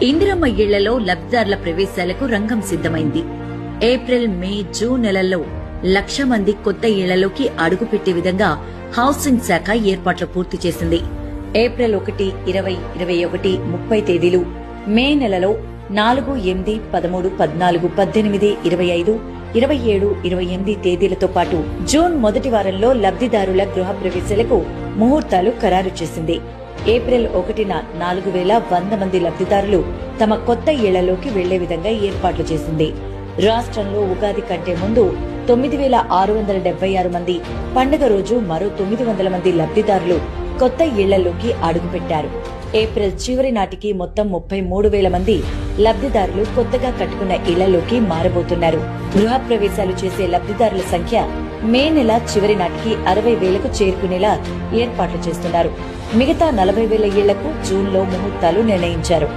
ఇందిరమ్మ ఇళ్లలో లబ్ధిదారుల ప్రవేశాలకు రంగం సిద్ధమైంది. ఏప్రిల్, మే, జూన్ నెలల్లో 1,00,000 మంది కొత్త ఇళ్లలోకి అడుగుపెట్టే విధంగా హౌసింగ్ శాఖ ఏర్పాట్లు పూర్తి చేసింది. ఏప్రిల్ 1, 20, 21, 30 తేదీలు, మే నెలలో 4, 8, 13, 14, 18, 25, 27, 28 తేదీలతో పాటు జూన్ మొదటి వారంలో లబ్ధిదారుల గృహ ప్రవేశాలకు ముహూర్తాలు ఖరారు చేసింది. ఏప్రిల్ 1న 4,100 మంది లబ్ధిదారులు తమ కొత్త ఇళ్లలోకి వెళ్లే విధంగా ఏర్పాట్లు చేసింది. రాష్ట్రంలో ఉగాది కంటే ముందు 9,676 మంది, పండుగ రోజు మరో 900 మంది లబ్ధిదారులు కొత్త ఇళ్లలోకి అడుగుపెట్టారు. ఏప్రిల్ చివరి నాటికి మొత్తం 33,000 మంది లబ్ధిదారులు కొత్తగా కట్టుకున్న ఇళ్లలోకి మారబోతున్నారు. గృహ ప్రవేశాలు చేసే లబ్ధిదారుల సంఖ్య మే నెల చివరి నాటికి 60,000కు చేరుకునేలా ఏర్పాట్లు చేస్తున్నారు. మిగతా 40,000 ఇళ్లకు జూన్లో ముహూర్తాలు నిర్ణయించారు.